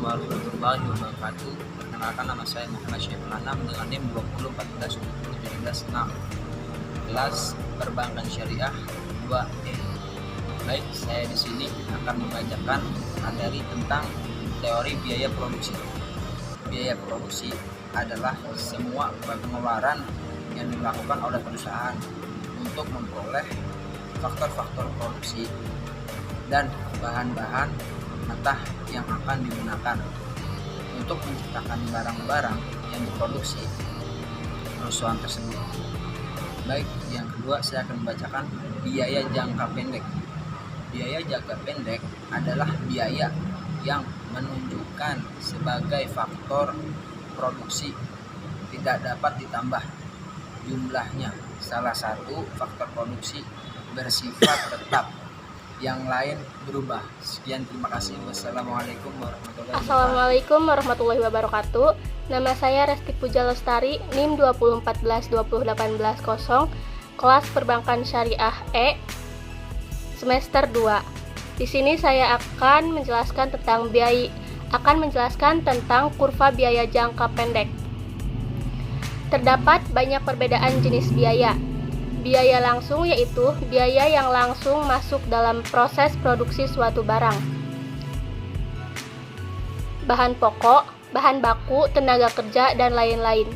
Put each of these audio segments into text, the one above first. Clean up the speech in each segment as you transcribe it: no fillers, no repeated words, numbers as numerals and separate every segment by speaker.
Speaker 1: warahmatullahi wabarakatuh. Perkenalkan, nama saya Muhammad Syaiful Anam dengan NIM 2014-176, kelas Perbankan Syariah 2E. Baik, saya di sini akan membacakan materi tentang teori biaya produksi. Biaya produksi adalah semua pengeluaran yang dilakukan oleh perusahaan untuk memperoleh faktor-faktor produksi dan bahan-bahan mentah yang akan digunakan untuk menciptakan barang-barang yang diproduksi perusahaan tersebut. Baik, yang kedua saya akan membacakan biaya jangka pendek. Biaya jangka pendek adalah biaya yang menunjukkan sebagai faktor produksi tidak dapat ditambah jumlahnya. Salah satu faktor produksi bersifat tetap, yang lain berubah. Sekian, terima kasih. Wassalamualaikum warahmatullahi wabarakatuh.
Speaker 2: Assalamualaikum warahmatullahi wabarakatuh. Nama saya Resti Puja Lestari, NIM 2014-20180, kelas Perbankan Syariah E, semester 2. Di sini saya akan menjelaskan tentang kurva biaya jangka pendek. Terdapat banyak perbedaan jenis biaya. Biaya langsung yaitu biaya yang langsung masuk dalam proses produksi suatu barang. Bahan pokok, bahan baku, tenaga kerja, dan lain-lain.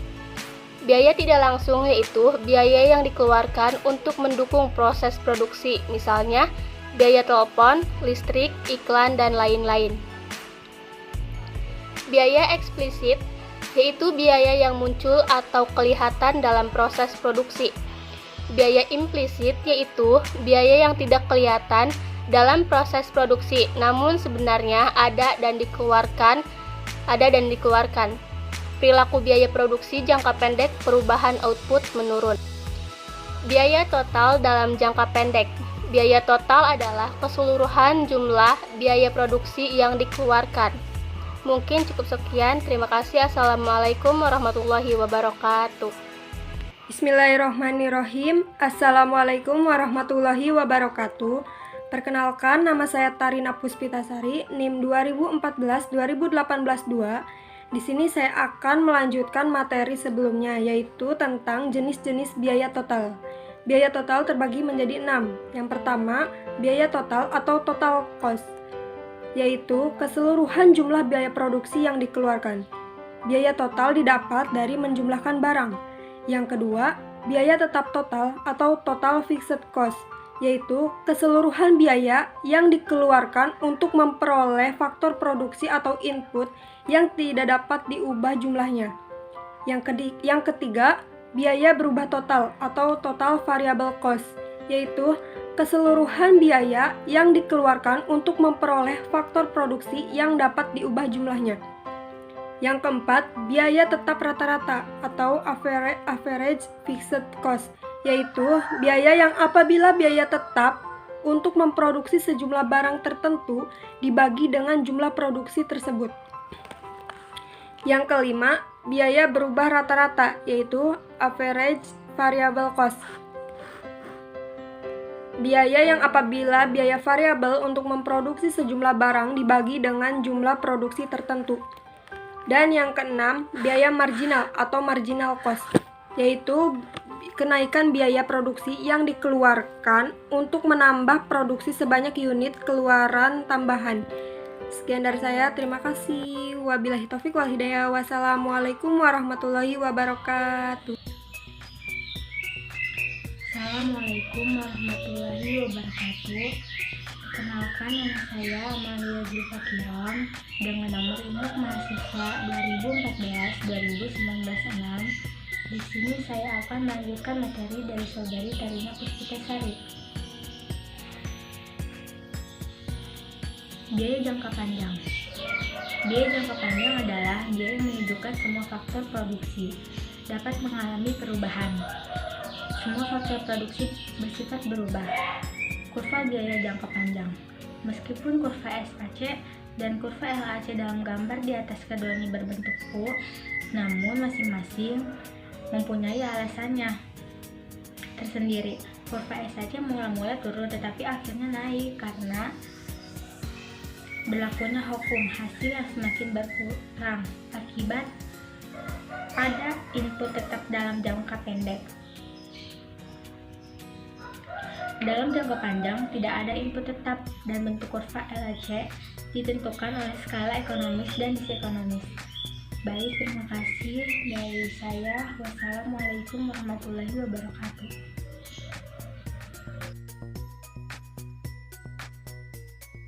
Speaker 2: Biaya tidak langsung yaitu biaya yang dikeluarkan untuk mendukung proses produksi, misalnya biaya telepon, listrik, iklan, dan lain-lain. Biaya eksplisit yaitu biaya yang muncul atau kelihatan dalam proses produksi. Biaya implisit yaitu biaya yang tidak kelihatan dalam proses produksi, namun sebenarnya ada dan dikeluarkan. Perilaku biaya produksi jangka pendek, perubahan output menurun. Biaya total dalam jangka pendek. Biaya total adalah keseluruhan jumlah biaya produksi yang dikeluarkan. Mungkin cukup sekian. Terima kasih. Assalamualaikum warahmatullahi wabarakatuh.
Speaker 3: Bismillahirrahmanirrahim. Assalamualaikum warahmatullahi wabarakatuh. Perkenalkan, nama saya Tarina Puspitasari, NIM 2014-20182. Di sini saya akan melanjutkan materi sebelumnya, yaitu tentang jenis-jenis biaya total. Biaya total terbagi menjadi 6. Yang pertama, biaya total atau total cost, yaitu keseluruhan jumlah biaya produksi yang dikeluarkan. Biaya total didapat dari menjumlahkan barang. Yang kedua, biaya tetap total atau total fixed cost, yaitu keseluruhan biaya yang dikeluarkan untuk memperoleh faktor produksi atau input yang tidak dapat diubah jumlahnya. Yang ketiga, biaya berubah total atau total variable cost, yaitu keseluruhan biaya yang dikeluarkan untuk memperoleh faktor produksi yang dapat diubah jumlahnya. Yang keempat, biaya tetap rata-rata atau average fixed cost, yaitu biaya yang apabila biaya tetap untuk memproduksi sejumlah barang tertentu dibagi dengan jumlah produksi tersebut. Yang kelima, biaya berubah rata-rata, yaitu average variable cost. Biaya yang apabila biaya variabel untuk memproduksi sejumlah barang dibagi dengan jumlah produksi tertentu. Dan yang keenam, biaya marginal atau marginal cost, yaitu kenaikan biaya produksi yang dikeluarkan untuk menambah produksi sebanyak unit keluaran tambahan. Sekian dari saya, terima kasih. Wabillahi taufiq wal hidayah. Wassalamualaikum warahmatullahi wabarakatuh.
Speaker 4: Assalamualaikum warahmatullahi wabarakatuh. Perkenalkan, nama saya Amalia Zulfa Kiram dengan nomor induk mahasiswa 2014-2019-6. Di sini saya akan melanjutkan materi dari saudari Tarina Puspitasari. Biaya jangka panjang. Biaya jangka panjang adalah biaya yang menunjukkan semua faktor produksi dapat mengalami perubahan. Semua faktor produksi bersifat berubah. Kurva biaya jangka panjang. Meskipun kurva SAC dan kurva LAC dalam gambar di atas keduanya berbentuk U, namun masing-masing mempunyai alasannya tersendiri. Kurva SAC mula-mula turun tetapi akhirnya naik karena berlakunya hukum hasil yang semakin berkurang akibat pada input tetap dalam jangka pendek. Dalam jangka panjang, tidak ada input tetap dan bentuk kurva LHC ditentukan oleh skala ekonomis dan disekonomis. Baik, terima kasih dari saya. Wassalamualaikum warahmatullahi wabarakatuh.